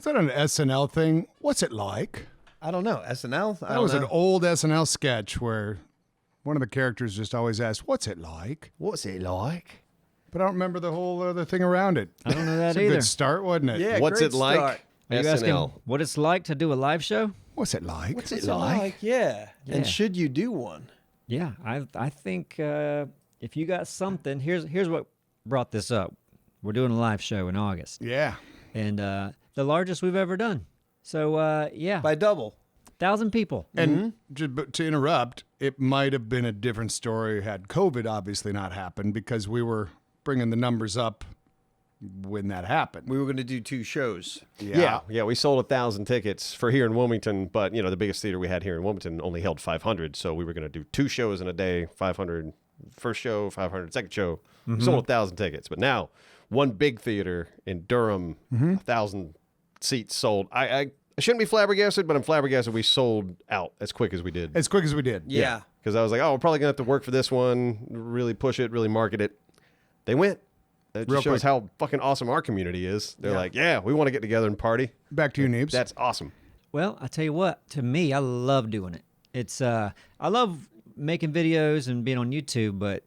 Is that an SNL thing? What's it like? I don't know. SNL? That was an old SNL sketch where one of the characters just always asked, "What's it like?" What's it like? But I don't remember the whole other thing around it. I don't know that It's a either. good start, wasn't it? Yeah, What's great it like? start. Are you asking SNL. what it's like to do a live show? What's it like? What's it like? Yeah. Yeah. And should you do one? Yeah, I think if you got something, here's what brought this up. We're doing a live show in August, Yeah. and the largest we've ever done. So yeah, By double. 1,000 people. And but to interrupt, it might have been a different story had COVID obviously not happened, because we were bringing the numbers up when that happened. We were going to do 2 shows. Yeah. We sold 1,000 tickets for here in Wilmington, but the biggest theater we had here in Wilmington only held 500, so we were going to do 2 shows in a day, 500 first show, 500 second show. We sold 1,000 tickets, but now one big theater in Durham, 1,000 seats sold. I shouldn't be flabbergasted, but I'm flabbergasted we sold out as quick as we did. As quick as we did. Yeah. Because I was like, oh, we're probably going to have to work for this one, really push it, really market it. They went. It Real just shows quick. how fucking awesome our community is. They're like, yeah, we want to get together and party. Back to you, Neebs. That's awesome. Well, I tell you what, to me, I love doing it. It's I love making videos and being on YouTube, but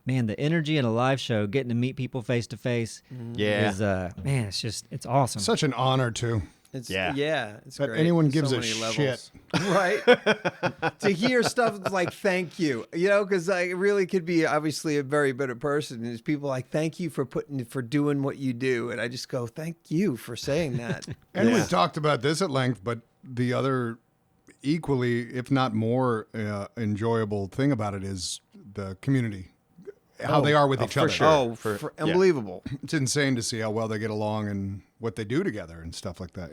man, the energy in a live show, getting to meet people face to face, Yeah. is man, it's awesome. Such an honor, too. It's, Yeah. It's That great. anyone on gives so a many levels. shit. Right. To hear stuff like thank you, because I really could be obviously a very bitter person. And there's people like, thank you for doing what you do. And I just go, thank you for saying that. And we've talked about this at length, but the other equally, if not more enjoyable thing about it is the community, how they are with each other. Sure. Unbelievable. It's insane to see how well they get along and what they do together and stuff like that.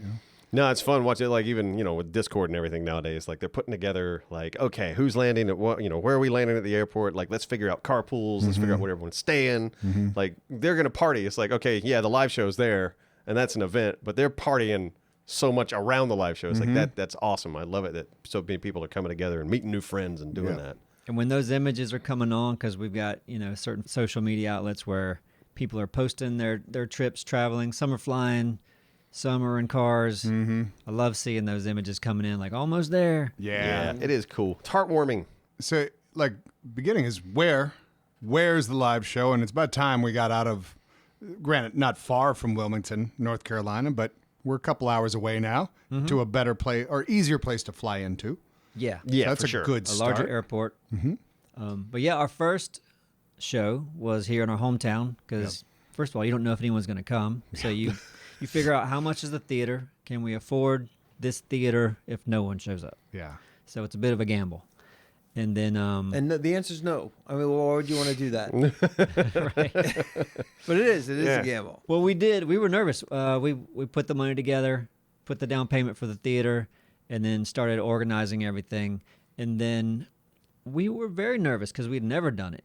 No, it's fun watching it, like even, with Discord and everything nowadays, like they're putting together like, okay, who's landing at what, where are we landing at the airport? Like, let's figure out carpools. Let's figure out where everyone's staying. Like, they're going to party. It's like, okay, yeah, the live show's there and that's an event, but they're partying so much around the live show. It's like that's awesome. I love it that so many people are coming together and meeting new friends and doing that. And when those images are coming on, because we've got certain social media outlets where people are posting their trips traveling, some are flying, some are in cars. I love seeing those images coming in, like almost there. Yeah, it is cool. It's heartwarming. So, like, beginning is where's the live show? And it's about time we got out of, granted, not far from Wilmington, North Carolina, but we're a couple hours away now to a better place or easier place to fly into. Yeah. Yeah, So that's for a sure. good A start. larger airport. But yeah, our first show was here in our hometown because, first of all, you don't know if anyone's going to come. So you figure out how much is the theater. Can we afford this theater if no one shows up? Yeah. So it's a bit of a gamble. And then... And the answer is no. I mean, why would you want to do that? right. But it is a gamble. Well, we did. We were nervous. We put the money together, put the down payment for the theater, and then started organizing everything. And then we were very nervous because we'd never done it.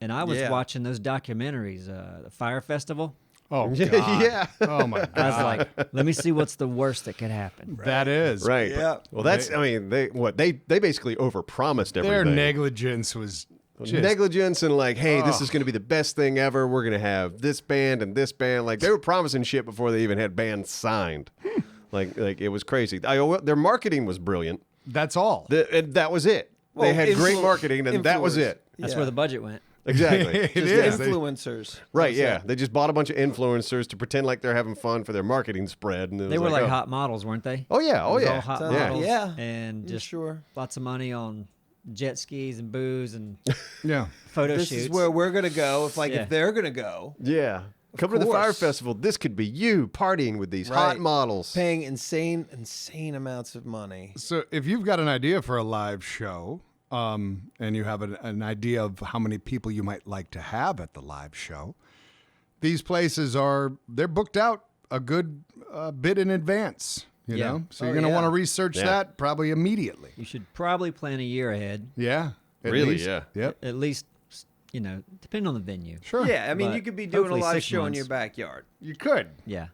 And I was watching those documentaries, the Fire Festival. Oh, God. Yeah. Oh, my God. I was like, let me see what's the worst that could happen. That is. Right. Yeah. Well, that's, they basically overpromised everything. Their negligence was just... Negligence and like, hey, this is going to be the best thing ever. We're going to have this band and this band. Like, they were promising shit before they even had bands signed. like it was crazy. Their marketing was brilliant. That's all. That was it. Well, they had great marketing, and that was it. That's where the budget went. Exactly. It Just is. influencers. Right, That's yeah. it. They just bought a bunch of influencers to pretend like they're having fun for their marketing spread. And it They was were like oh. hot models, weren't they? Oh, yeah. Oh, It was yeah. all hot Sounds- models. yeah. And just Sure. lots of money on jet skis and booze and Yeah. photo This shoots. is where we're going to go. Yeah. If they're going to go, Yeah. Come to the Fire course. Festival. This could be you partying with these hot Right. models. paying insane amounts of money. So if you've got an idea for a live show, and you have an idea of how many people you might like to have at the live show, these places they're booked out a good bit in advance, you Yeah. know? So Oh, you're going to yeah. want to research Yeah. that probably immediately. You should probably plan a year ahead. Yeah. At Really, least. yeah. Yep. At least, depending on the venue. Sure. Yeah, I mean, But you could be doing a hopefully live 6 show in months. your backyard. You could. Yeah.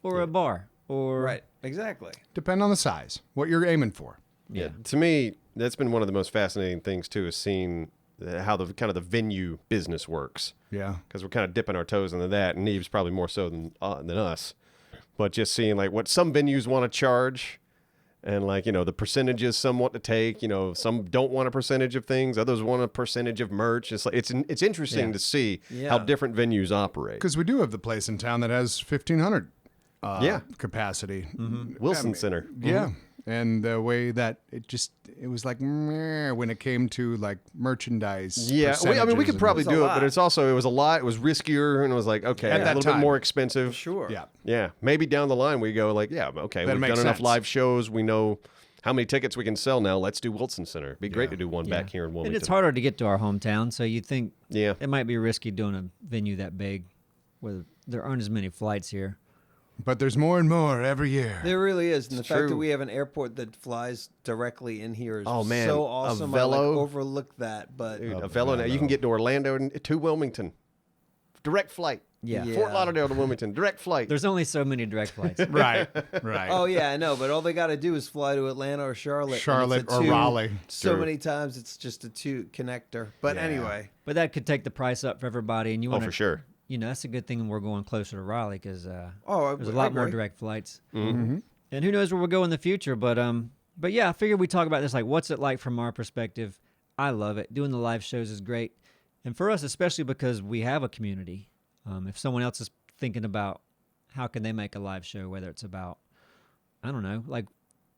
Or a bar. Or Right. Exactly. Depend on the size, what you're aiming for. Yeah. To me, that's been one of the most fascinating things, too, is seeing how the kind of the venue business works. Yeah. Because we're kind of dipping our toes into that, and Neebs probably more so than us. but just seeing like what some venues want to charge. And like, the percentages some want to take, some don't want a percentage of things. Others want a percentage of merch. It's like, it's interesting to see how different venues operate. Because we do have the place in town that has 1,500 capacity. Wilson Center. Yeah. And the way that it was like meh, when it came to like merchandise. Yeah, we could probably do it, but it was a lot. It was riskier, and it was like, okay, At a that little bit time. more expensive. Sure. Yeah. Yeah, maybe down the line we go like, yeah, okay, That we've makes done enough sense. live shows. We know how many tickets we can sell now. Let's do Wilson Center. It'd be great to do one back here in Wilmington. And it's harder to get to our hometown, so you think Yeah. it might be risky doing a venue that big where there aren't as many flights here. But there's more and more every year. There really is, and the fact that true. we have an airport that flies directly in here is Oh, man. so A awesome. Velo. I overlook that, but Dude, a Velo, now you can get to Orlando and to Wilmington. Direct flight. Yeah. Yeah. Fort Lauderdale to Wilmington. Direct flight. There's only so many direct flights. Right. oh yeah, I know. But all they got to do is fly to Atlanta or Charlotte. and Charlotte it's a or two- Raleigh. So True. many times it's just a two connector. But anyway, But that could take the price up for everybody, and you Oh, want for sure. That's a good thing we're going closer to Raleigh because I there's a lot more agree. direct flights. Mm-hmm. And who knows where we'll go in the future, but yeah, I figured we talk about this, like what's it like from our perspective. I love it. Doing the live shows is great. And for us, especially because we have a community. If someone else is thinking about how can they make a live show, whether it's about, I don't know, like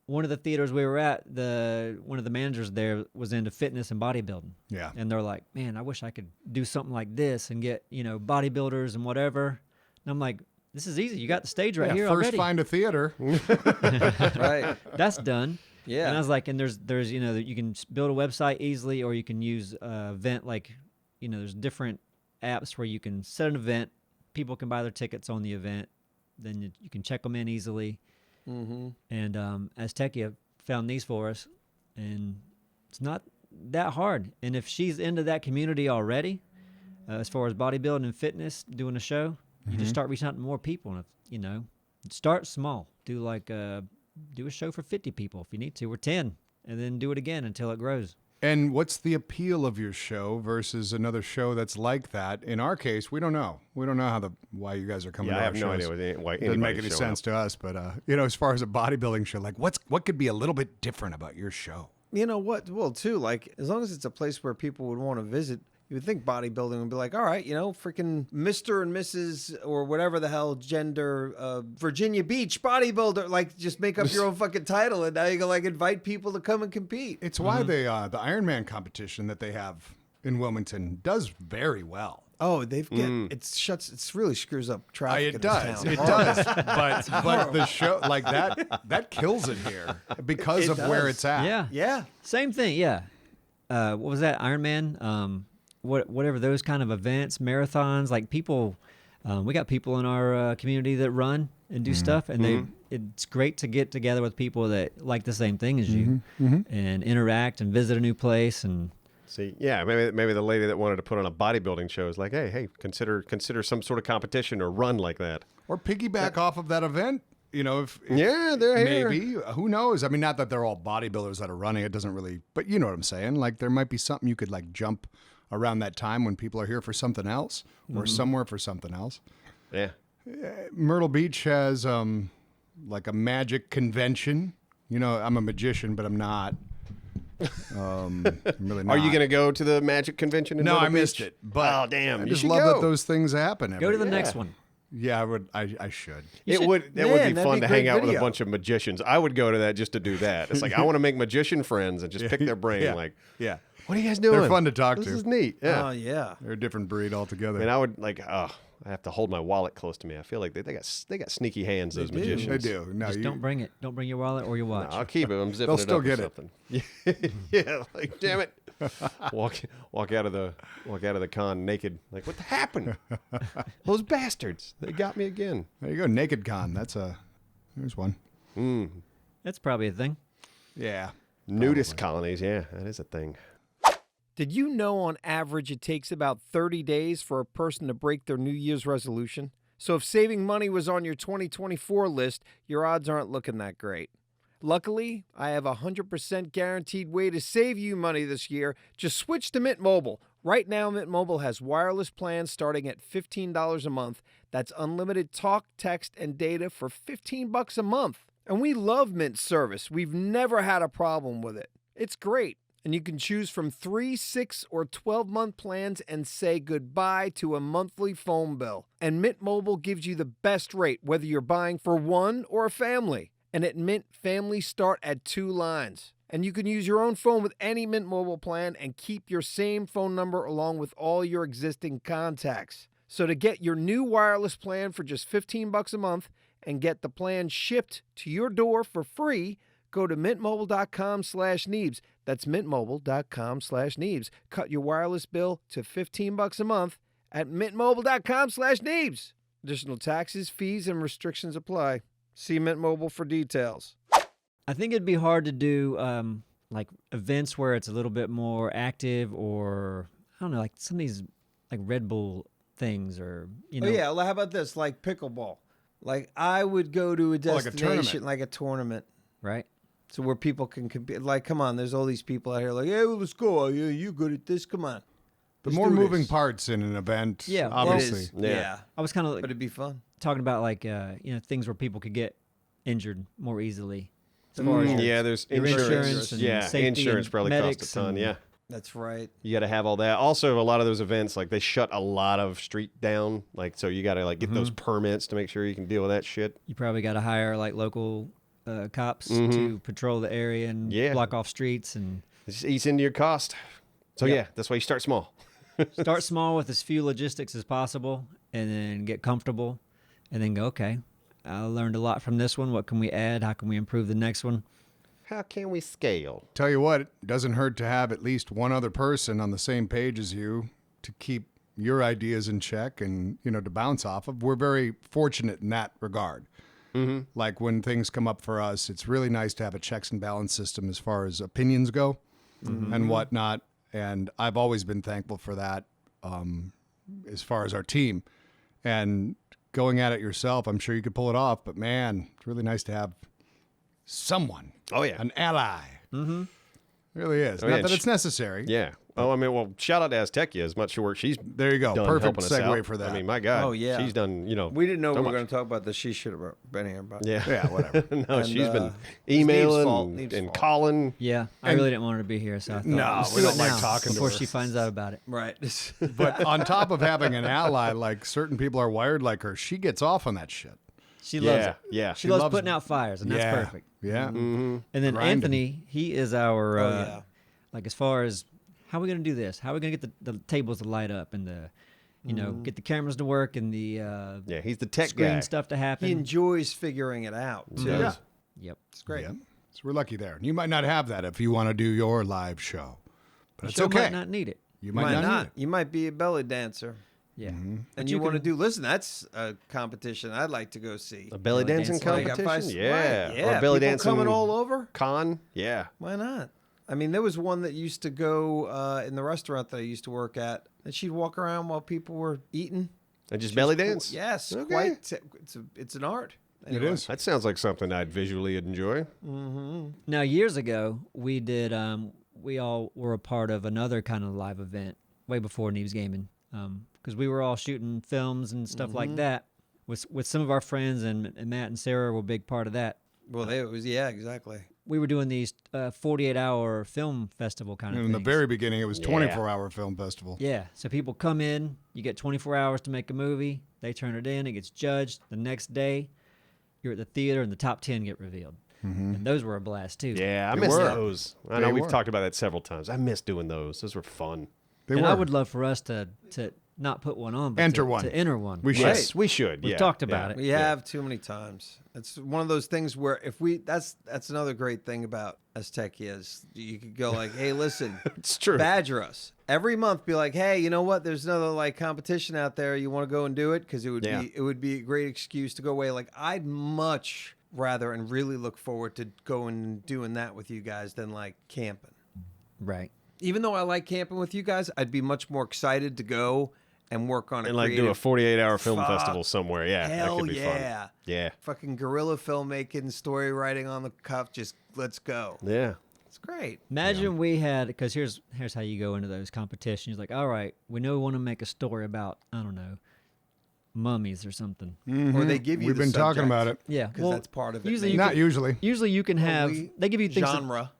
one of the theaters we were at, one of the managers there was into fitness and bodybuilding. Yeah. And they're like, man, I wish I could do something like this and get, bodybuilders and whatever. And I'm like, this is easy. You got the stage right here First already. find a theater. right? That's done. Yeah. And I was like, and there's you can build a website easily, or you can use event like, there's different apps where you can set an event. People can buy their tickets on the event. Then you can check them in easily. Mm-hmm. And Aztecia found these for us, and it's not that hard. And if she's into that community already, as far as bodybuilding and fitness, doing a show, you just start reaching out to more people. And if, start small. Do like do a show for 50 people if you need to, or 10, and then do it again until it grows. And what's the appeal of your show versus another show that's like that? In our case, we don't know. We don't know why you guys are coming Yeah, to I our have shows. no idea why Doesn't make anybody's any showing sense up. to us. But, as far as a bodybuilding show, like what could be a little bit different about your show? You know what? Well, too, like as long as it's a place where people would want to visit, you would think bodybuilding would be like, all right, freaking Mr. and Mrs. or whatever the hell gender, Virginia Beach bodybuilder. Like, just make up your own fucking title, and now you can like invite people to come and compete. It's why the Ironman competition that they have in Wilmington does very well. Oh, they've it's really screws up traffic. It in this does. town. It does. But the show like that kills it here because It of where does. it's at. Yeah. Yeah. Same thing. Yeah. What was that? Ironman? Whatever those kind of events, marathons, like people, we got people in our community that run and do stuff, and it's great to get together with people that like the same thing as you and interact and visit a new place. And See, yeah, maybe the lady that wanted to put on a bodybuilding show is like, hey, consider some sort of competition or run like that. Or piggyback off of that event. If Yeah, they're here. maybe who knows? I mean, not that they're all bodybuilders that are running. It doesn't really, but you know what I'm saying. Like there might be something you could like jump around that time when people are here for something else or somewhere for something else. Yeah. Myrtle Beach has like a magic convention. I'm a magician, but I'm not. I'm really not. Are you going to go to the magic convention in No, Myrtle I missed Beach? it. But Oh, damn. I You just should love go. that those things happen. go to the year. next one. Yeah, I would. I should. It would be Man, that'd fun be to a hang great out with a video. bunch of magicians. I would go to that just to do that. It's like I want to make magician friends and just pick their brain. Yeah. Like, Yeah. what are you guys doing? They're fun to talk This to. is neat. Yeah. Oh yeah. They're a different breed altogether. I mean, I would like. I have to hold my wallet close to me. I feel like they got sneaky hands. Those do. magicians. They do. No, Just don't bring it. Don't bring your wallet or your watch. I'll keep it. I'm zipping They'll it still up get or it. something. Yeah, like damn it. Walk out of the con naked. Like what happened? Those bastards. They got me again. There you go. Naked Con. There's one. That's probably a thing. Yeah. Nudist colonies. Yeah, that is a thing. Did you know on average it takes about 30 days for a person to break their New Year's resolution? So if saving money was on your 2024 list, your odds aren't looking that great. Luckily, I have a 100% guaranteed way to save you money this year. Just switch to Mint Mobile. Right now, Mint Mobile has wireless plans starting at $15 a month. That's unlimited talk, text, and data for $15 a month. And we love Mint's service. We've never had a problem with it. It's great. And you can choose from 3, 6, or 12-month plans and say goodbye to a monthly phone bill. And Mint Mobile gives you the best rate, whether you're buying for one or a family. And at Mint, families start at 2 lines. And you can use your own phone with any Mint Mobile plan and keep your same phone number along with all your existing contacts. So to get your new wireless plan for just $15 a month and get the plan shipped to your door for free, go to mintmobile.com/Neebs. That's mintmobile.com/Neebs. Cut your wireless bill to $15 a month at mintmobile.com/Neebs. Additional taxes, fees, and restrictions apply. See Mint Mobile for details. I think it'd be hard to do like events where it's a little bit more active, or I don't know, like some of these like Red Bull things, or you know. Oh yeah, well, how about this? Like pickleball. Like I would go to a destination, like a tournament, right? so where people can compete. Like, come on, there's all these people out here. Like, hey, well, let's go. Oh, yeah, you good at this? Come on. The Let's more do moving this. parts in an event, Yeah, well, obviously. It is. Yeah. Yeah. I was kind of But it'd be fun. talking about like you know, things where people could get injured more easily. As far as Yeah, there's your insurance. insurance and Yeah, safety insurance and probably costs a medics ton. and- Yeah. That's right. You got to have all that. Also, a lot of those events, like they shut a lot of street down. Like, so you got to like get those permits to make sure you can deal with that shit. You probably got to hire like local cops to patrol the area and Yeah. block off streets and It just eats into your cost. So Yep. yeah, that's why you start small. start small with as few logistics as possible, and then get comfortable, and then go, okay, I learned a lot from this one. What can we add? How can we improve the next one? How can we scale? Tell you what, it doesn't hurt to have at least one other person on the same page as you to keep your ideas in check and, you know, to bounce off of. We're very fortunate in that regard. Like when things come up for us, it's really nice to have a checks and balance system as far as opinions go and whatnot. And I've always been thankful for that as far as our team. And going at it yourself, I'm sure you could pull it off. But man, it's really nice to have someone. Oh yeah. An ally. Mm-hmm. Really is. Oh, Not yeah, that and it's necessary. Yeah. Oh, I mean, well, shout out to Aztecia. As much work she's There you go. done Perfect helping us segue out. for that. I mean, my God. Oh, yeah. She's done, you know. We didn't know so we were much. going to talk about this. She should have been here. But Yeah. Yeah, whatever. No, And, she's been it's Neebs' fault. emailing Neebs' and fault. calling. Yeah, I really didn't want her to be here, so I thought, No, let's we do don't it like now talking to before her. she finds out about it. right. But on top of having an ally, like certain people are wired like her, she gets off on that shit. She loves Yeah, it. yeah. She loves loves- putting out fires, and that's yeah. perfect. Yeah. And then Grinding. Anthony, he is our yeah. like as far as how are we going to do this? How are we going to get the tables to light up and the you know get the cameras to work and the Yeah, he's the tech screen guy. stuff to happen? He enjoys figuring it out, too. Yeah. Yep. It's great. Yeah. So we're lucky there. You might not have that if you want to do your live show. But it's Show okay. might not need it. You Might might not. need it. You might be a belly dancer. Yeah. And you want to do, listen, that's a competition I'd like to go see. A belly dancing dancing. Like, if I competition? s- Yeah. right, yeah. Or belly People dancing coming all over? con? Yeah. Why not? I mean, there was one that used to go in the restaurant that I used to work at, and she'd walk around while people were eating. And just belly dance? Yes, Okay. quite. It's an art. It is. That sounds like something I'd visually enjoy. Now years ago, we did we all were a part of another kind of live event way before Neebs Gaming because we were all shooting films and stuff like that with some of our friends, and Matt and Sarah were a big part of that. Well, it was, yeah, exactly. We were doing these 48-hour film festival kind of And in the things. very beginning, it was Yeah. 24-hour film festival. Yeah, so people come in, you get 24 hours to make a movie, they turn it in, it gets judged. The next day, you're at the theater and the top 10 get revealed. And those were a blast too. Yeah, I They miss were. those. I know They we've were. talked about that several times. I miss doing those. Those were fun. They and were. I would love for us to not put one on, but Enter to, one. to enter one. We should. Yes, we should. We've yeah, talked yeah. about it. We have too many times. It's one of those things where if we that's another great thing about Aztecia is you could go like, hey, listen, It's true. badger us every month. Be like, hey, you know what? There's another like competition out there. You want to go and do it because it would be a great excuse to go away. Like I'd much rather and really look forward to going and doing that with you guys than like camping. Right. Even though I like camping with you guys, I'd be much more excited to go and work on a And like do a creative 48-hour film Fuck. festival somewhere. Yeah, Hell that could be yeah. fun. Yeah. fucking guerrilla filmmaking, story writing on the cuff. Just let's go. Yeah. It's great. Imagine we had, because here's how you go into those competitions. Like, all right, we know we want to make a story about, I don't know, mummies or something. Or they give you We've the been talking subject, about it. Yeah, because that's part of it. usually maybe. you Not can- usually. Usually you can have, they give you things. genre.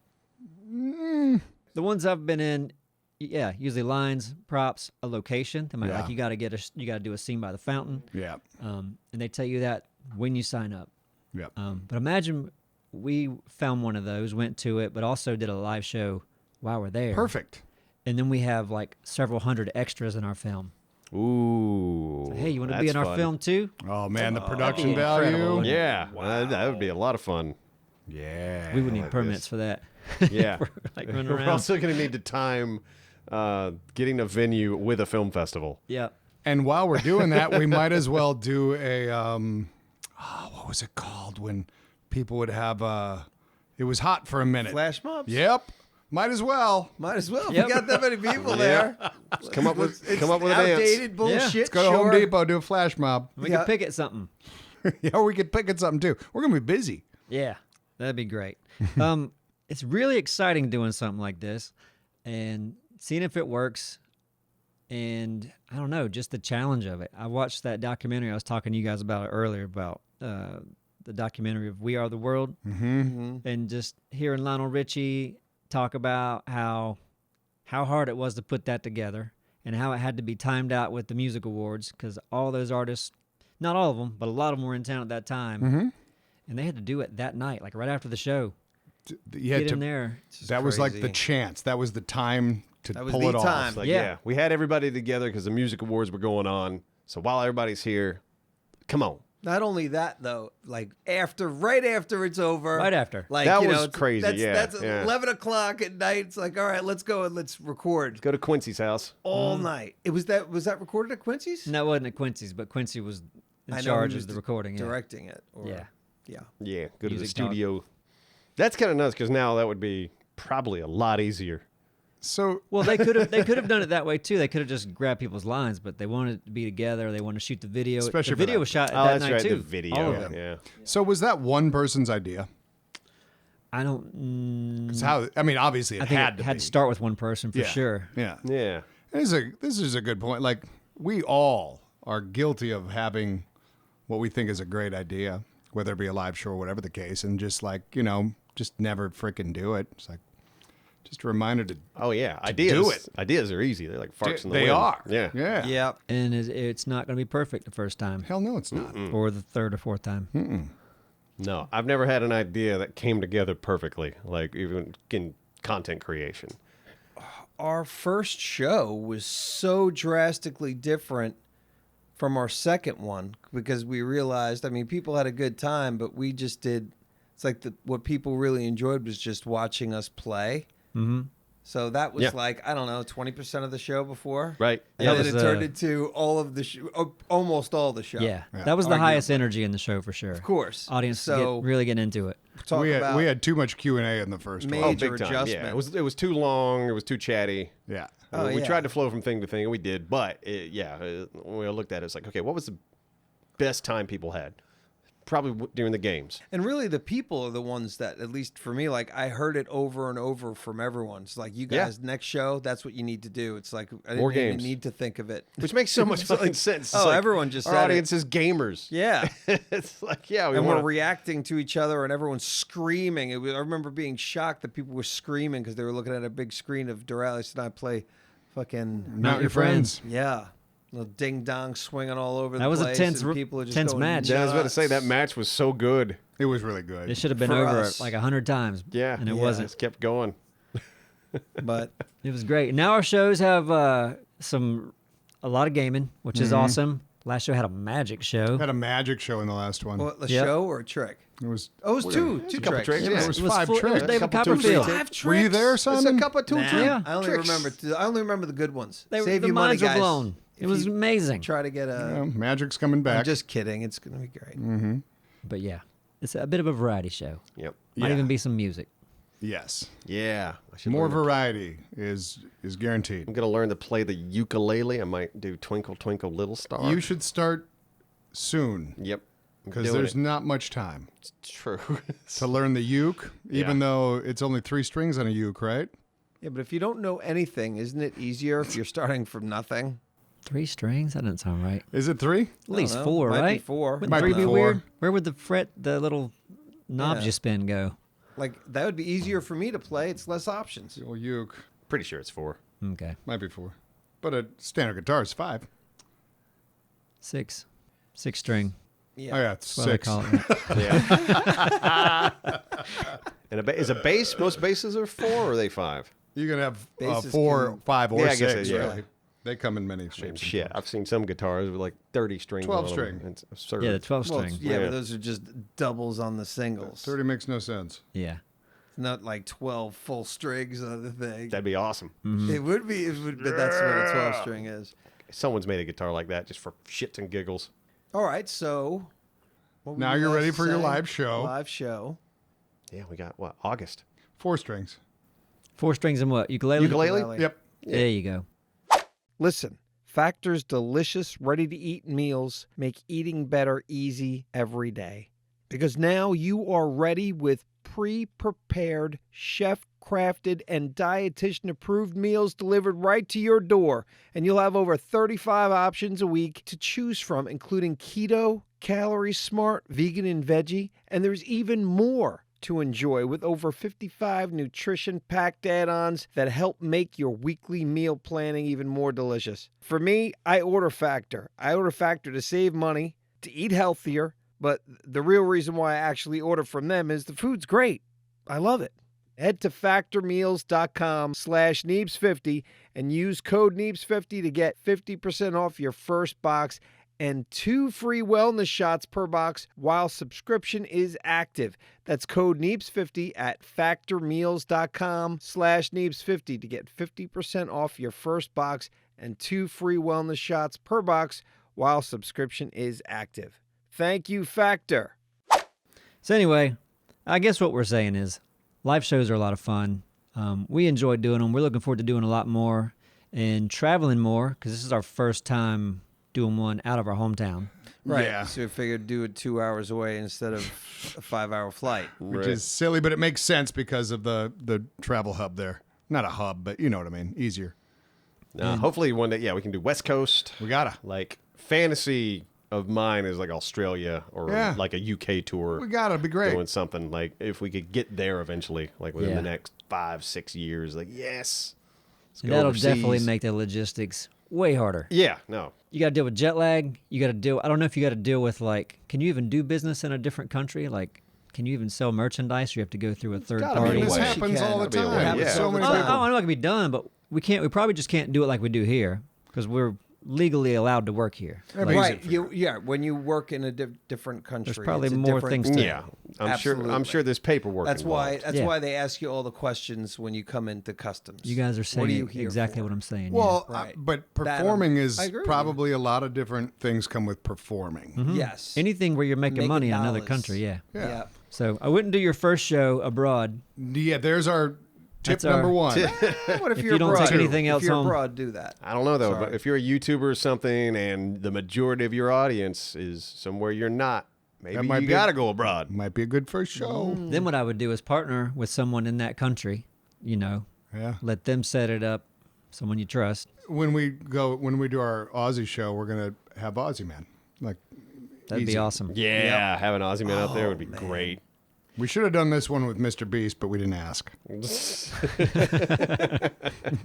The ones I've been in, yeah, usually lines, props, a location. They might Yeah. like you got to do a scene by the fountain, Yeah. and they tell you that when you sign up. Yep. But imagine we found one of those, went to it, but also did a live show while we're there. Perfect. And then we have like several hundred extras in our film. Ooh. Hey, you want to be in our fun. film too? Oh man, the that'd be production incredible. value. Yeah, that would be a lot of fun. Yeah. We would need like permits this. for that. Yeah. Like running We're around. also going to need to time getting a venue with a film festival. Yeah. And while we're doing that, we might as well do a what was it called when people would have it was hot for a minute. Flash mobs. Yep. Might as well. Might as well. If Yep. you got that many people there. Come up with It's a dance. outdated bullshit. Yeah. Let's go to sure. Home Depot, do a flash mob. We Yeah. could pick at something. Yeah, we could pick at something too. We're gonna be busy. Yeah, that'd be great. It's really exciting doing something like this and seeing if it works. And I don't know, just the challenge of it. I watched that documentary. I was talking to you guys about it earlier about the documentary of We Are the World, and just hearing Lionel Richie talk about how hard it was to put that together and how it had to be timed out with the music awards because all those artists, not all of them, but a lot of them were in town at that time, and they had to do it that night, like right after the show. You had Get to, in there. that was like the crazy. chance. That was the time to That was pull the it off. time. Like, Yeah. yeah, we had everybody together because the music awards were going on. So while everybody's here, come on. Not only that though, like right after it's over. Right after. Like That you know, was it's- crazy, That's, yeah, that's yeah. 11:00 at night. It's like, all right, let's go and let's record Go to Quincy's house. all night. Was that recorded at Quincy's? And that wasn't at Quincy's, but Quincy was in I know charge he was of the recording. Yeah. directing it. Or, Yeah. yeah. Yeah, go to the Music talk. studio. That's kind of nuts because now that would be probably a lot easier. So Well, they could have done it that way too. They could have just grabbed people's lines, but they wanted to be together. They wanted to shoot the video. Especially the for video that. was shot Oh, that that's night right, too. the video. All of them. Yeah. so was that one person's idea? I don't. 'Cause how? I mean, obviously it I think had it to had be. to start with one person for Yeah. sure. Yeah. Yeah. This is a good point. Like we all are guilty of having what we think is a great idea, whether it be a live show or whatever the case, and just like just never freaking do it. It's like just a reminder to Oh yeah. Ideas. do it. Ideas are easy. They're like farts in the they wind. are. Yeah. Yeah. Yeah. And it's not going to be perfect the first time Hell no, it's not. or the third or fourth time. No, I've never had an idea that came together perfectly, like even in content creation. Our first show was so drastically different from our second one because we realized, I mean, people had a good time, but we just did. It's like what people really enjoyed was just watching us play. Mm-hmm. So that was Yeah. like, I don't know, 20% of the show before. Right. And That then was, it turned into all of the almost all the show. Yeah, Yeah. that was the Arguably. highest energy in the show for sure. Of course. Audience So really getting into it. talk we about had too much Q&A in the first Major one. Major Yeah, adjustment. it was too long. It was too chatty. Yeah. Oh, we yeah. tried to flow from thing to thing, and we did. But when we looked at it, it's like, okay, what was the best time people had? Probably during the games. And really, the people are the ones that, at least for me, like I heard it over and over from everyone. It's like, you Yeah. guys, next show, that's what you need to do. It's like I More didn't even games. need to think of it. Which makes so much It's fucking like, sense. It's oh, like, everyone just our said it. audience is gamers. Yeah, It's like, yeah, we and want we're reacting to each other, and everyone's screaming. I remember being shocked that people were screaming because they were looking at a big screen of Doralis and I play fucking Not your friends. yeah, little ding dong swinging all over. That the was a place, tense and people are just tense going match. Yeah, I was about to say that nuts. match was so good. It was really good. It should have been For over us. like 100 times. Yeah, and it Yeah. wasn't. Just kept going. But It was great. Now our shows have a lot of gaming, which is awesome. Last show had a magic show. Had a magic show in the last one. what, a Yep. show or a trick? It was Oh, it was two couple tricks. tricks, Yeah. yeah. It was It was five full- it was tricks. David Couple two Copperfield. tricks. Five tricks. Were you there, It's Simon? a cup of two Nah. tricks. Yeah. I only Tricks. remember the good ones. They, Save the your money, minds were guys. blown. If It was you amazing. Try to get a. Magic's coming back. I'm just kidding. It's gonna be great. But yeah, it's a bit of a variety show. Yep. Might Yeah. even be some music. Yes. Yeah. I should More learn to- variety is guaranteed. I'm gonna learn to play the ukulele. I might do Twinkle Twinkle Little Star. You should start soon. Yep. because Doing there's it. not much time It's true. to learn the uke, even though it's only 3 strings on a uke, right? Yeah, but if you don't know anything, isn't it easier if you're starting from nothing? 3 strings? That doesn't sound right. Is it 3? At least know. 4, Might be right? 4. Wouldn't Might 3 be be 4. weird? Where would the little knobs Yeah. you spin go? Like, that would be easier for me to play. It's less options. Well, uke Pretty sure it's 4. Okay. might be 4, but a standard guitar is 5. 6 string. Yeah. Oh yeah, it's That's what I 6. call it. Yeah. And is a bass? Most basses are 4, or are they 5? You can have Basses 4, can- 5, or Yeah, I guess 6. it- yeah. Really, they come in many shapes. and Shit, forms. I've seen some guitars with like 30 strings. 12 on string. them. It's absurd. Yeah, the 12 Well, string. yeah, Yeah. but those are just doubles on the singles. 30 makes no sense. Yeah. It's not like 12 full strings on the thing. That'd be awesome. It would be, but that's what a 12 string is. Someone's made a guitar like that just for shits and giggles. All right, so what were Now you you're guys ready for your saying? live show. Live show. Yeah, we got what? August. 4 strings. 4 strings and what? Ukulele? Ukulele? Ukulele. Yep. There you go. Listen, Factor's delicious, ready-to-eat meals make eating better easy every day. Because now you are ready with pre-prepared, chef-crafted, and dietitian-approved meals delivered right to your door. And you'll have over 35 options a week to choose from, including keto, calorie smart, vegan, and veggie. And there's even more to enjoy with over 55 nutrition-packed add-ons that help make your weekly meal planning even more delicious. For me, I order Factor. I order Factor to save money, to eat healthier, but the real reason why I actually order from them is the food's great. I love it. Head to factormeals.com/Neebs50 and use code Neebs50 to get 50% off your first box and 2 free wellness shots per box while subscription is active. That's code Neebs50 at factormeals.com/Neebs50 to get 50% off your first box and 2 free wellness shots per box while subscription is active. Thank you, Factor. So anyway, I guess what we're saying is live shows are a lot of fun. We enjoy doing them. We're looking forward to doing a lot more and traveling more because this is our first time doing one out of our hometown. Right. Yeah. So we figured do it 2 hours away instead of a 5-hour flight. Which is silly, but it makes sense because of the travel hub there. Not a hub, but you know what I mean. Easier. Hopefully one day, we can do West Coast. We gotta. Like, fantasy of mine is like Australia or Yeah. like a UK tour. We gotta. It'd be great. Doing something like if we could get there eventually, like within Yeah. the next 5-6 years. Like, yes. Let's And go that'll overseas. definitely make the logistics way harder. Yeah, no. You got to deal with jet lag. You got to deal. I don't know if you got to deal with like, can you even do business in a different country? Like, can you even sell merchandise? Or you have to go through a third gotta be a party. This way. happens all the Gotta be a way. time. It with happens so all the many time. people. I know it can be done, but we can't. We probably just can't do it like we do here because we're legally allowed to work here. That'd Like, be Right. easy for Yeah. When you work in a different country, There's probably it's a more different- things to- Yeah. I'm sure Absolutely. there's paperwork That's why. involved. That's Yeah. why they ask you all the questions when you come into customs. you guys are What saying are you here exactly for? what I'm saying. Well, Right. but That, performing is I agree with you. probably a lot of different things come with performing. Yes. Anything where you're making Making money in another dollars. country, yeah. Yeah. So I wouldn't do your first show abroad. Yeah, there's our tip That's number our 1. What if If you're you don't abroad? take anything else if you're home- abroad, do that. I don't know though, Sorry. but if you're a YouTuber or something and the majority of your audience is somewhere you're not, maybe might you be- got to go abroad. Might be a good first show. Then what I would do is partner with someone in that country, Yeah. let them set it up, someone you trust. When we do our Aussie show, we're gonna have Aussie Man. Like, That'd easy. be awesome. Yeah, having Aussie Man out there would be great. We should have done this one with Mr. Beast, but we didn't ask.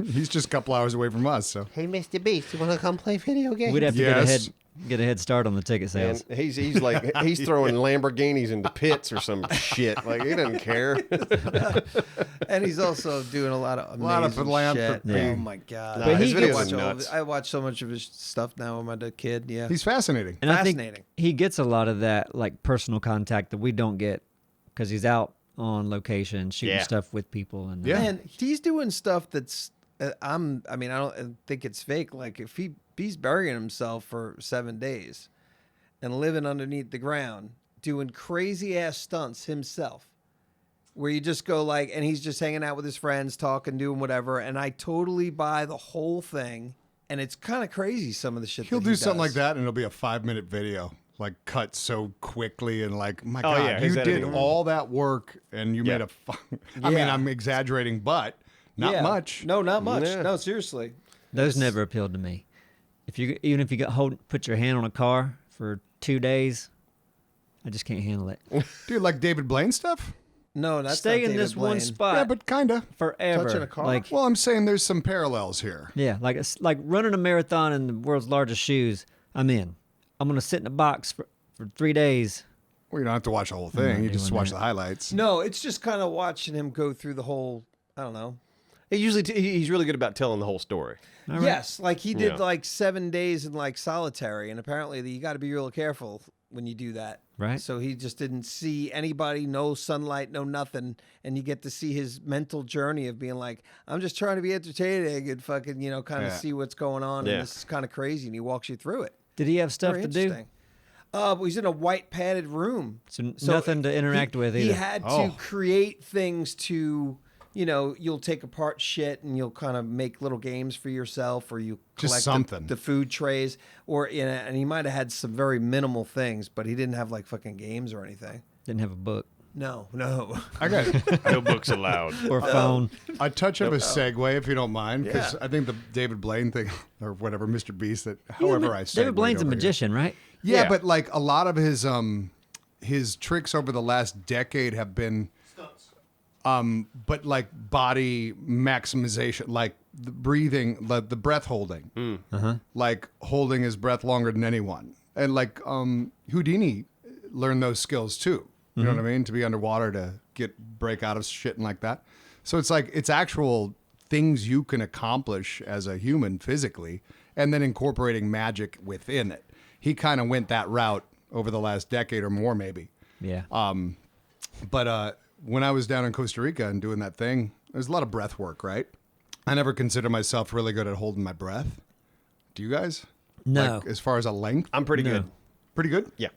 He's just a couple hours away from us, so Hey, Mr. Beast, you want to come play video games? We'd have to Yes. get a head start on the ticket And sales. he's like he's throwing Lamborghinis into pits or some shit. Like he doesn't care. And he's also doing a lot of amazing lot of shit. philanthropy. Yeah. Oh my god! Nah, But his he videos watch are all of nuts. it. I watch so much of his stuff now with my kid. Yeah, he's fascinating. And I think fascinating. he gets a lot of that like personal contact that we don't get because he's out on location shooting Yeah. stuff with people. And Yeah. Man, he's doing stuff that's. I don't think it's fake. Like if he's burying himself for 7 days, and living underneath the ground, doing crazy ass stunts himself, where you just go like, and he's just hanging out with his friends, talking, doing whatever. And I totally buy the whole thing. And it's kind of crazy some of the shit He'll that do he something like does. that, and it'll be a 5-minute video. like cut so quickly and like, my Oh, God, yeah, you his did editing. all that work and you made a. I mean, Yeah. I'm exaggerating, but not Yeah. much. No, not much. Yeah. No, seriously. Those never appealed to me. Even if you put your hand on a car for 2 days, I just can't handle it. Dude, like David Blaine stuff? No, that's Stay not in David this one Blaine. spot Yeah, but kinda. forever. Touching a car? Like Well, I'm saying there's some parallels here. yeah, like it's like running a marathon in the world's largest shoes. I'm in. I'm gonna sit in a box for 3 days. Well, you don't have to watch the whole thing. not You just doing watch that. the highlights. No, it's just kind of watching him go through the whole. I don't know. He's really good about telling the whole story. All right. Yes, like he did Yeah. like 7 days in like solitary, and apparently you got to be real careful when you do that. Right. So he just didn't see anybody, no sunlight, no nothing, and you get to see his mental journey of being like, I'm just trying to be entertaining and fucking, kind of Yeah. see what's going on, Yeah. and this is kind of crazy, and he walks you through it. Did he have stuff Very to do? interesting. He's in a white padded room. So nothing to interact with He either. had to Oh. create things to, you'll take apart shit and you'll kind of make little games for yourself, or you Just collect something. the food trays, and he might have had some very minimal things, but he didn't have like fucking games or anything. Didn't have a book No. I got No books allowed. or phone. a touch of a segue, if you don't mind, because Yeah. I think the David Blaine thing, or whatever, Mr. Beast, that however I say David Blaine's a magician, right? Yeah, Yeah. but like a lot of his tricks over the last decade have been but like body maximization, like the breathing, the breath holding, like holding his breath longer than anyone, and like Houdini learned those skills too. You know what I mean? To be underwater, to break out of shit and like that. So it's like it's actual things you can accomplish as a human physically, and then incorporating magic within it. He kind of went that route over the last decade or more, maybe. Yeah. But when I was down in Costa Rica and doing that thing, there's a lot of breath work, right? I never consider myself really good at holding my breath. Do you guys? No. Like, as far as a length? I'm pretty No. good. Pretty good? Yeah.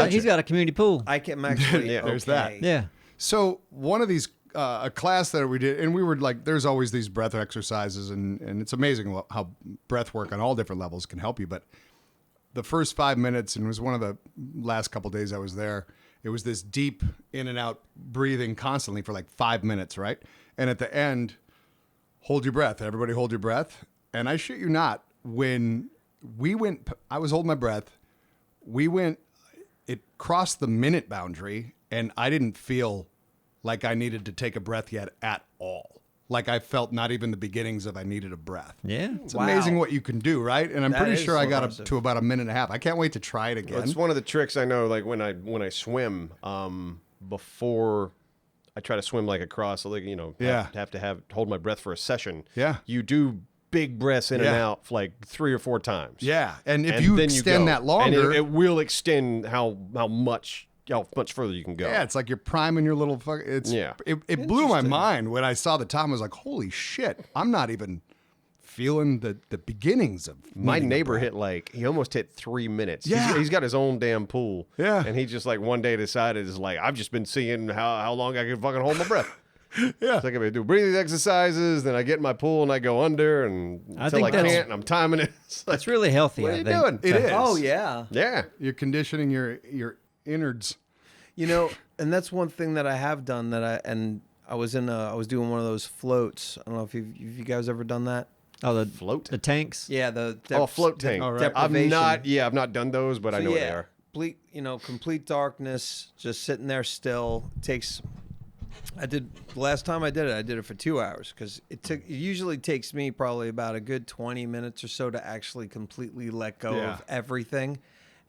He's got a community pool. I'm actually Yeah, there's that. okay. Yeah. So one of these, a class that we did, and we were like, there's always these breath exercises, and it's amazing how breath work on all different levels can help you. But the first 5 minutes, and it was one of the last couple days I was there, it was this deep in and out breathing constantly for like 5 minutes, right? And at the end, hold your breath. Everybody hold your breath. And I shit you not, when we went, I was holding my breath. It crossed the minute boundary, and I didn't feel like I needed to take a breath yet at all. Like I felt not even the beginnings of I needed a breath. Yeah. It's amazing what you can do, right? And I'm That pretty is sure I got up impressive. to about a minute and a half. I can't wait to try it again. It's one of the tricks I know. Like when I swim, before I try to swim like across, like Yeah. have to hold my breath for a session. Yeah. You do big breaths in and Yeah. out for like 3 or 4 times. Yeah, and if And you then extend go. that longer, and it will extend how much further you can go. yeah, it's like you're priming your little fuck. Yeah. It blew my mind when I saw the time. I was like, holy shit! I'm not even feeling the beginnings of My needing a neighbor breath. he almost hit 3 minutes. Yeah. He's got his own damn pool. Yeah. And he just like one day decided is like, I've just been seeing how long I can fucking hold my breath. Yeah. It's like I do breathing exercises, then I get in my pool and I go under and I until think I that's- can't, and I'm timing it. It's like, That's really healthy. what are I you think. doing? It is. Oh yeah. Yeah. You're conditioning your innards. And that's one thing that I have done I was doing one of those floats. I don't know if you guys ever done that. Oh, the Float? the tanks. Yeah, the Float tank. All right. I've deprivation. not done those, but I know what they are. Complete darkness, just sitting there still. The last time I did it for 2 hours because it usually takes me probably about a good 20 minutes or so to actually completely let go Yeah. of everything.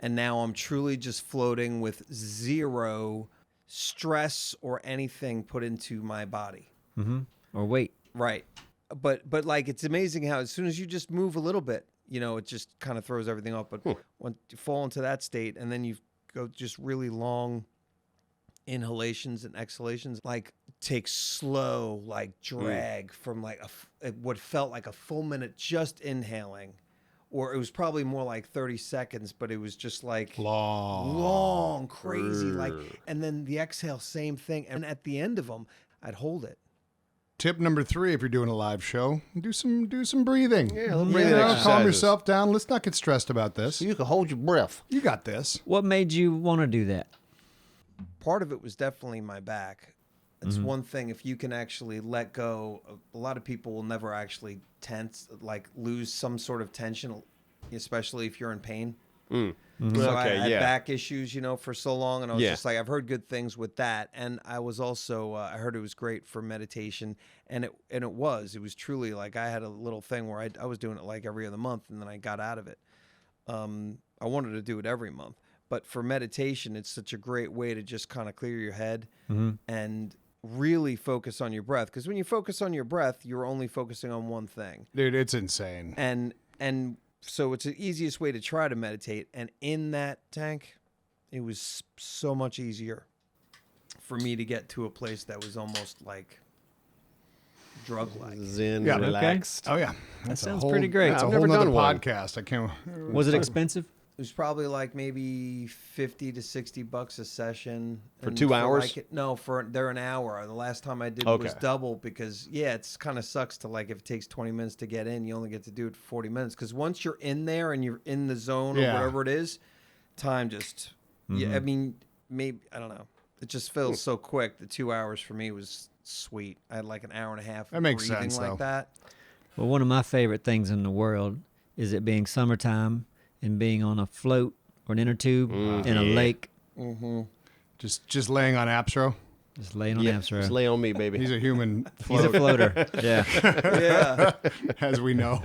And now I'm truly just floating with zero stress or anything put into my body. Or wait. Right. But like it's amazing how as soon as you just move a little bit, it just kind of throws everything off. But when you fall into that state and then you go just really long inhalations and exhalations, like take slow, like drag from like what felt like a full minute just inhaling, or it was probably more like 30 seconds, but it was just like long, crazy, like, and then the exhale, same thing. And at the end of them, I'd hold it. tip number 3, if you're doing a live show, do some breathing. Yeah, a little breathing Calm exercises. yourself down. Let's not get stressed about this. You can hold your breath. You got this. What made you want to do that? Part of it was definitely my back. It's one thing if you can actually let go. A lot of people will never actually tense, like lose some sort of tension, especially if you're in pain. So I Okay, had yeah. back issues, for so long, and I was Yeah. just like, I've heard good things with that, and I was also, I heard it was great for meditation, and it was truly like I had a little thing where I was doing it like every other month, and then I got out of it. I wanted to do it every month, but for meditation, it's such a great way to just kind of clear your head and really focus on your breath, because when you focus on your breath, you're only focusing on one thing, Dude, it's insane. and so it's the easiest way to try to meditate. And in that tank, it was so much easier for me to get to a place that was almost like drug-like. Zen, Yeah. relaxed. Oh, yeah. That sounds pretty great. That's a I've whole never nother done one. podcast. I can't. Was it expensive? It was probably like maybe $50 to $60 a session For And 2 hours? They're an hour. The last time I did Okay. was double, because it's kind of sucks to, like, if it takes 20 minutes to get in, you only get to do it for 40 minutes, because once you're in there and you're in the zone or Yeah. whatever it is, time just I mean, maybe I don't know. It just feels so quick. The 2 hours for me was sweet. I had like an hour and a half That makes breathing sense, like though. that. Well, one of my favorite things in the world is it being summertime and being on a float or an inner tube in a lake, Just laying on Apstro. just laying on Yeah, Amsterdam. just lay on me, baby. He's a human He's a float, floater. Yeah. Yeah. as we know.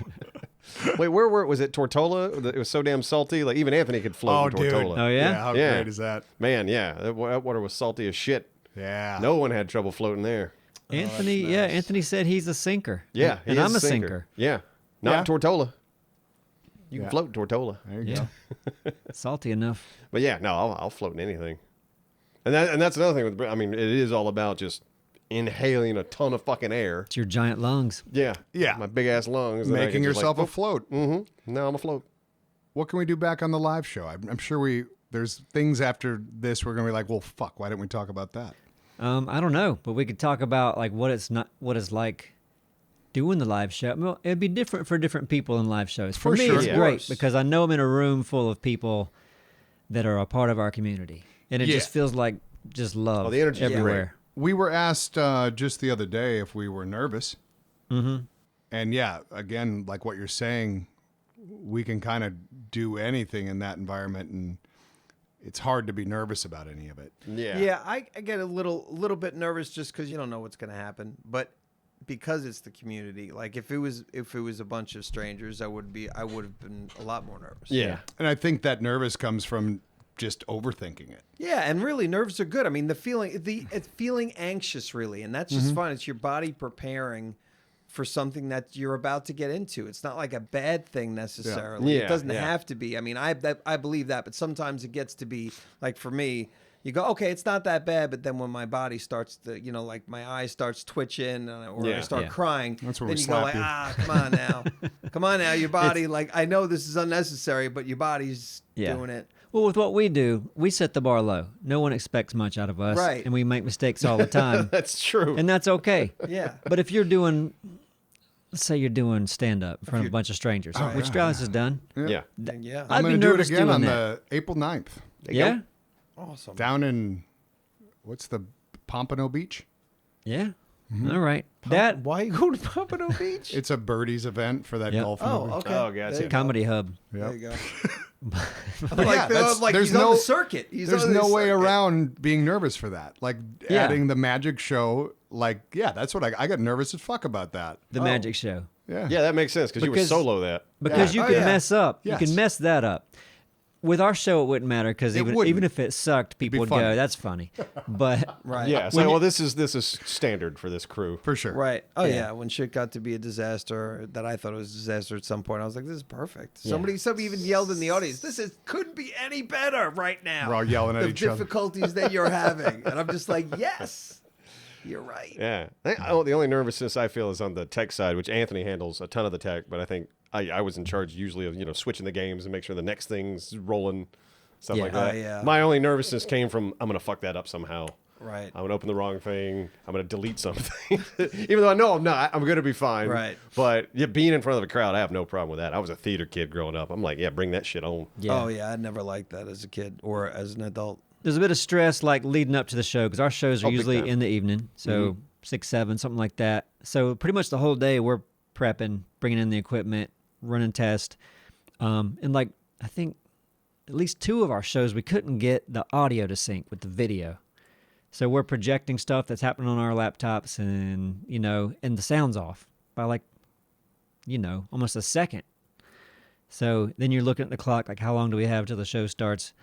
Wait, where was it? Tortola? It was so damn salty. Like even Anthony could float in dude. Tortola. Oh, yeah? How Yeah. great is that? Man, yeah, that water was salty as shit. Yeah. No one had trouble floating there. Anthony, that's yeah, nice. Anthony said he's a sinker. Yeah, he and is I'm a sinker. Yeah, not Yeah. Tortola. You Yeah. can float in Tortola. There you Yeah. go. Salty enough. But yeah, no, I'll float in anything. And that's another thing with. I mean, it is all about just inhaling a ton of fucking air. It's your giant lungs. Yeah, Yeah. my big ass lungs. and I Making can just yourself like, afloat. Now I'm afloat. What can we do back on the live show? I'm sure there's things after this we're gonna be like, well, fuck, why didn't we talk about that? I don't know, but we could talk about like what it's like doing the live show. Well, it'd be different for different people in live shows. For For me, sure. it's Yeah. great because I know I'm in a room full of people that are a part of our community, and it Yeah. just feels like just love Oh, the energy is everywhere. We were asked just the other day if we were nervous. Mm-hmm. And yeah, again, like what you're saying, we can kind of do anything in that environment, and it's hard to be nervous about any of it. Yeah, I get a little bit nervous just because you don't know what's going to happen. But because it's the community, like if it was a bunch of strangers, I would have been a lot more nervous. Yeah. And I think that nervous comes from just overthinking it. Yeah, and really, nerves are good. I mean, it's feeling anxious, really, and that's just fun. It's your body preparing for something that you're about to get into. It's not like a bad thing necessarily. Yeah, It doesn't yeah. have to be. I mean, I believe that, but sometimes it gets to be like for me. You go, okay, it's not that bad, but then when my body starts to, like my eyes starts twitching or I Yeah. start Yeah. crying, That's where then we you go slap like, you. come on now, your body. Like I know this is unnecessary, but your body's Yeah. doing it. Well, with what we do, we set the bar low. No one expects much out of us, Right. and we make mistakes all the time, That's true. and that's okay. Yeah. But if you're doing, let's say you're doing stand up in front of a bunch of strangers, which Travis has done. yeah. Yeah. I'd I'm be going to do it nervous again doing on that. the April 9th Yeah, Awesome. down in, what's the Pompano Beach? yeah. All right. That Why you go to Pompano Beach? It's a birdies event for that Yep. golf Oh, movie. okay. Oh, gotcha. There you comedy hub. go. There you go. But yeah, that's- like there's he's on no- the circuit. There's no way around being nervous for that. Like Yeah. adding the magic show, like, yeah, that's what I got nervous as fuck about that. The magic show. Yeah. Yeah, that makes sense because you would Because- solo that. Because Yeah. you Oh, can yeah. mess up. Yes. You can mess that up. With our show, it wouldn't matter because It even wouldn't. if it sucked, people would funny. go, "That's funny." But Right. Yeah. It's like, well, this is standard for this crew. For sure. Right. Oh Yeah. yeah. When shit got to be a disaster, that I thought it was a disaster at some point, I was like, "This is perfect." Somebody even yelled in the audience, couldn't be any better right now." We're all yelling at the each other. difficulties that you're having, and I'm just like, "Yes, you're right." Yeah. The only nervousness I feel is on the tech side, which Anthony handles a ton of the tech, but I think I was in charge usually of, switching the games and make sure the next thing's rolling, stuff Yeah. like that. Yeah. My only nervousness came from, I'm going to fuck that up somehow. Right. I'm gonna open the wrong thing. I'm gonna delete something, even though I know I'm not. I'm gonna be fine. Right. But yeah, being in front of a crowd, I have no problem with that. I was a theater kid growing up. I'm like, yeah, bring that shit on. Yeah. Oh yeah, I never liked that as a kid or as an adult. There's a bit of stress like leading up to the show because our shows are Oh, big usually time. in the evening, so 6, 7, something like that. So pretty much the whole day we're prepping, bringing in the equipment, running tests, and like I think at least 2 of our shows we couldn't get the audio to sync with the video, so we're projecting stuff that's happening on our laptops, and and the sound's off by like almost a second. So then you're looking at the clock, like how long do we have till the show starts?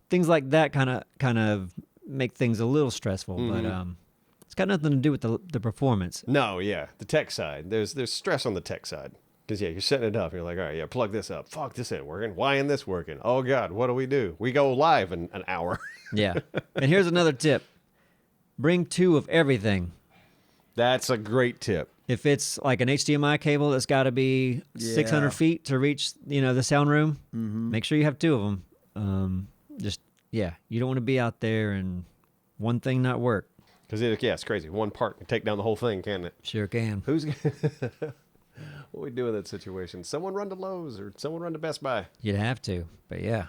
Things like that kind of make things a little stressful, but it's got nothing to do with the performance. No, yeah, the tech side. There's stress on the tech side because you're setting it up. You're like, all right, yeah, plug this up. Fuck, this ain't working. Why ain't this working? Oh God, what do? We go live in an hour. Yeah. And here's another tip: bring 2 of everything. That's a great tip. If it's like an HDMI cable that's got to be 600 Yeah. feet to reach the sound room, make sure you have 2 of them. You don't want to be out there and one thing not work. Because it's crazy. One part can take down the whole thing, can't it? Sure can. Who's what we do in that situation? Someone run to Lowe's or someone run to Best Buy. You'd have to, but yeah,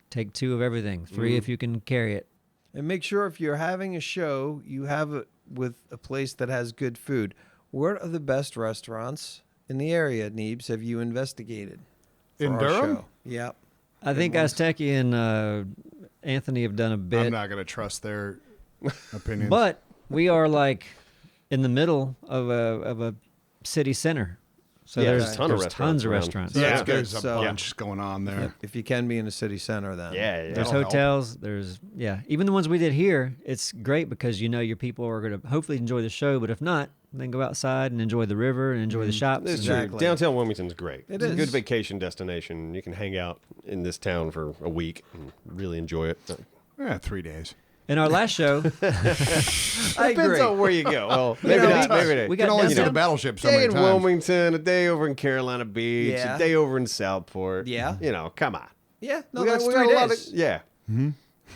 take 2 of everything. 3 if you can carry it. And make sure if you're having a show, you have it with a place that has good food. What are the best restaurants in the area, Neebs? Have you investigated for In our Durham? show? Yep. I think Azteki and Anthony have done a bit. I'm not going to trust their opinions. But we are like in the middle of a city center. So Yeah, there's there's a ton of there's tons of restaurants restaurants. So yeah, that's good. there's a So- bunch going on there. If you can be in a city center, then Yeah. There's That'll help. hotels. There's even the ones we did here. It's great because your people are going to hopefully enjoy the show. But if not, then go outside and enjoy the river and enjoy the shops. It's and- true. Exactly. Downtown Wilmington's great. It It's a is. good vacation destination. You can hang out in this town for a week and really enjoy it. Yeah, 3 days. In our last show, I agree. Depends on where you go. Well, You maybe know, not. Maybe not. we You got can only see downtown- the battleship so day many in times. Wilmington, a day over in Carolina Beach, Yeah. a day over in Southport. Yeah. Come on. Yeah, no, We got- that's we 3 got a lot days. of- yeah.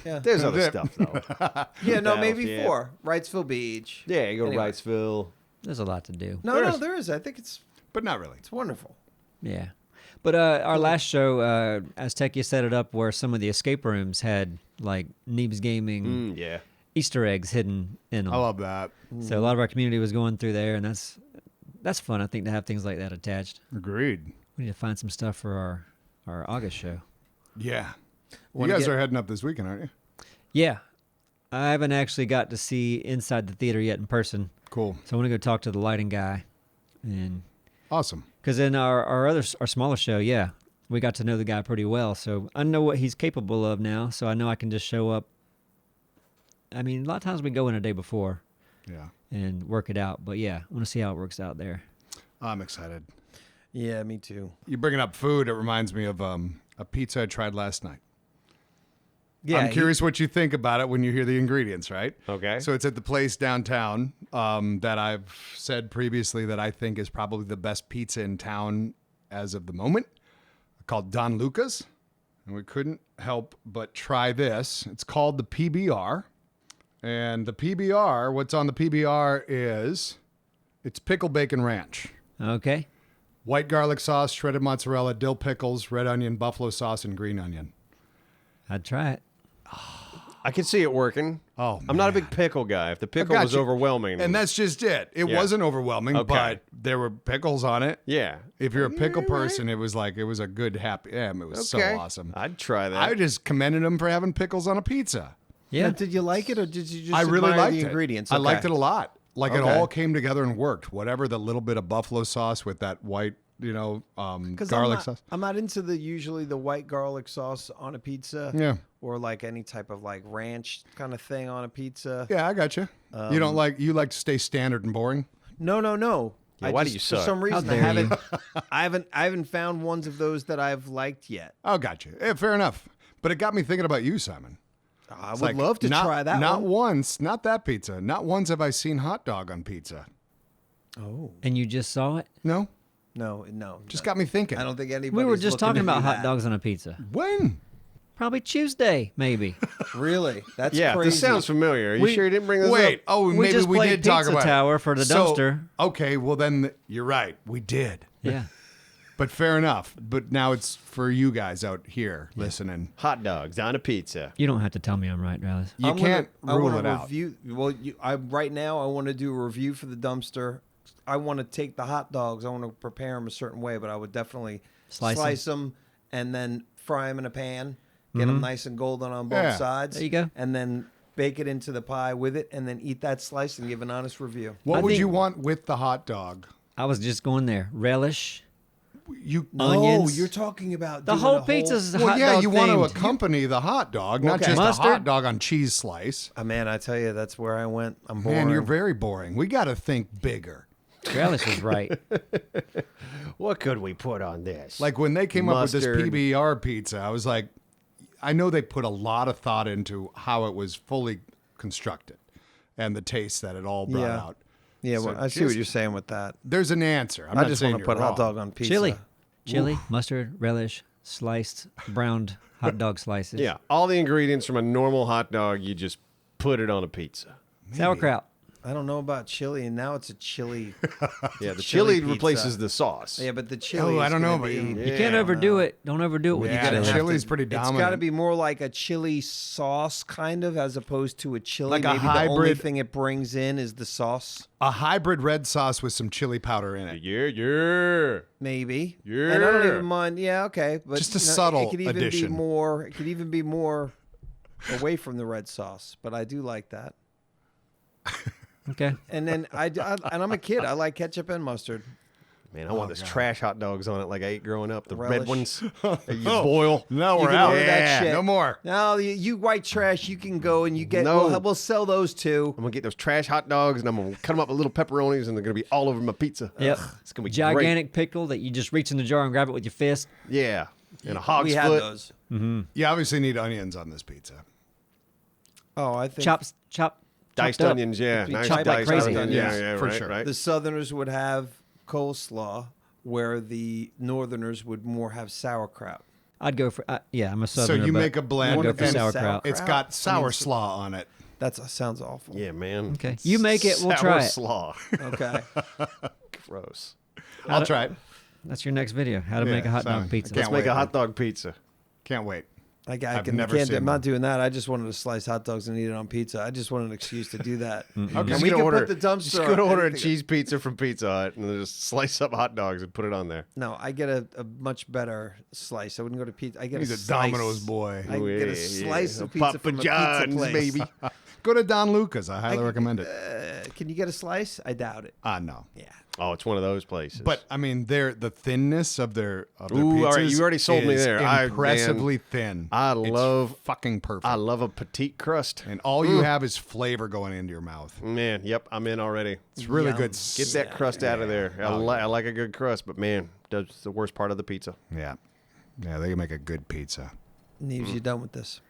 Yeah. There's other That's stuff though. Yeah, no, Dallas, maybe yeah. 4. Wrightsville Beach. Yeah, you go Anyway. to Wrightsville. there's a lot to do. No, There no, is. there is. I think it's But not really. wonderful. Yeah. But our last show, Aztekia set it up where some of the escape rooms had like Neebs Gaming Yeah. Easter eggs hidden in them. I love that. So a lot of our community was going through there, and that's fun. I think to have things like that attached. Agreed. We need to find some stuff for our August show. Yeah. You Wanna guys get- are heading up this weekend, aren't you? Yeah, I haven't actually got to see inside the theater yet in person, Cool. so I want to go talk to the lighting guy, and Awesome. because in our smaller show, we got to know the guy pretty well, so I know what he's capable of now. So I know I can just show up. I mean, a lot of times we go in a day before Yeah. and work it out, but yeah, I want to see how it works out there. I'm excited. Yeah, me too. You bringing up food, it reminds me of a pizza I tried last night. Yeah, I'm curious what you think about it when you hear the ingredients, right? Okay. So it's at the place downtown that I've said previously that I think is probably the best pizza in town as of the moment, called Don Luca's. And we couldn't help but try this. It's called the PBR. And the PBR, what's on the PBR is it's pickle bacon ranch, Okay. white garlic sauce, shredded mozzarella, dill pickles, red onion, buffalo sauce, and green onion. I'd try it. I can see it working. Oh, I'm not a man. big pickle guy. If the pickle got was you. overwhelming. And that's just it. It Yeah. wasn't overwhelming, Okay. but there were pickles on it. yeah. If you're a pickle person, it was a good happy. Yeah, it was so Okay. awesome. I'd try that. I just commended them for having pickles on a pizza. Yeah. Now, did you like it, or did you just I really admire liked the it. ingredients? I Okay. liked it a lot. Like it Okay. all came together and worked. Whatever the little bit of buffalo sauce with that white, 'Cause garlic I'm not, sauce. I'm not into usually the white garlic sauce on a pizza. Yeah. Or like any type of like ranch kind of thing on a pizza. Yeah, I got you. You like to stay standard and boring. No. Yeah, why do you For suck? some reason, I dare haven't, I haven't found ones of those that I've liked yet. Oh, got you. Yeah, fair enough. But it got me thinking about you, Simon. I It's would like, love to not- try that Not one. once, not that pizza. Not once have I seen hot dog on pizza. Oh And you just saw it? No, no, just got me thinking. I don't think anybody. We were just talking about hot that. dogs on a pizza. When? Probably Tuesday, maybe. Really? That's Yeah, crazy. this sounds familiar. Are you We- sure you didn't bring this Wait, up? oh, We maybe just we played did talk Pizza about Tower for the So, dumpster. Okay, well then you're right. We did. Yeah. But fair enough. But now it's for you guys out here listening. Hot dogs on a pizza. You don't have to tell me I'm right, Dallas. You can't I rule wanna it out. review, Well, right now I want to do a review for the dumpster. I want to take the hot dogs. I want to prepare them a certain way, but I would definitely Slice them and then fry them in a pan. Get them nice and golden on both Yeah. sides. There you go. And then bake it into the pie with it, and then eat that slice and give an honest review. What I would think- you want with the hot dog? I was just going there. Relish. You Onions. you're talking about The doing whole a pizza's Well, hot yeah, dog you want to themed. accompany the hot dog, not Okay. just a hot Mustard? dog on cheese slice. Man, I tell you, that's where I went. I'm boring. Man, you're very boring. We got to think bigger. Relish was right. What could we put on this? Like when they came up with Mustard. this PBR pizza, I was like, I know they put a lot of thought into how it was fully constructed and the taste that it all brought Yeah. out. Yeah, So well, I see what just- you're saying with that. There's an answer. I'm I not just saying want to you're put hot wrong. dog on pizza. Chili, mustard, relish, sliced, browned hot dog slices. yeah, all the ingredients from a normal hot dog, you just put it on a pizza. Sauerkraut. I don't know about chili, and now it's a chili. Yeah, the chili chili pizza. replaces the sauce. Yeah, but the chili. Oh, I is don't know gonna about be- you. You can't overdo it. Don't overdo it with Yeah, your the chili. chili's pretty It's got to dominant. be more like a chili sauce, kind of, as opposed to a chili. Like a Maybe the only hybrid- thing it brings in is the sauce. A hybrid red sauce with some chili powder in it. Yeah. Maybe. And I don't Yeah. even mind. Yeah, okay, but Just a subtle It could even addition. be more. It could even be more away from the red sauce. But I do like that. Okay. And then and I'm a kid. I like ketchup and mustard. Man, I want this trash hot dogs on it like I ate growing up. The Relish. red ones that you boil. No, You we're can out. order that shit. No more. No, you white trash. You can go and you get. No. We'll sell those too. I'm gonna get those trash hot dogs and I'm gonna cut them up with little pepperonis and they're gonna be all over my pizza. Yep. It's gonna be Gigantic pickle that you just reach in the jar and grab it with your fist. great. Yeah, and a hog's We had foot. those. You obviously need onions on this pizza. Oh, I think Chop. Diced chopped up. onions, yeah, Be nice chopped like diced crazy. onions. Yes, Yeah, for right, sure. Right. the Southerners would have coleslaw, where the Northerners would more have sauerkraut. I'd go for yeah. I'm a So southerner. you but make a blend I'd go for and sauerkraut. it's got sour slaw on it. That sounds awful. Yeah, man. Okay, you make it. We'll Sour try it. slaw. Okay. Gross. I'll try it. That's your next video. How to Yeah, make a hot sorry. dog pizza. I can't Let's make wait, a hot dog pizza. Can't wait. I I've can, never can't, seen I'm one. not doing that. I just wanted to slice hot dogs and eat it on pizza. I just wanted an excuse to do that. Okay. And Just we gonna can order, put the dumpster just go to on order a anything. cheese pizza from Pizza Hut and then just slice up hot dogs and put it on there. No, I get a much better slice. I wouldn't go to pizza. I get He's a a slice. Domino's boy. I Ooh, get yeah, a slice yeah. of pizza Papa from a John's, pizza place. baby. Go to Don Lucas. I highly recommend it. Can you get a slice? I doubt it. No. Yeah. Oh, it's one of those places. But I mean, the thinness of their Ooh, all right, pizzas you already sold me is there. I- Impressively thin. I It's love- fucking perfect. I love a petite crust. and all you have is flavor going into your mouth. Man, yep, I'm in already. It's really Yum. good. Get that crust out of there. I like a good crust, but man, that's the worst part of the pizza. Yeah. Yeah, they can make a good pizza. Neebs, you done with this?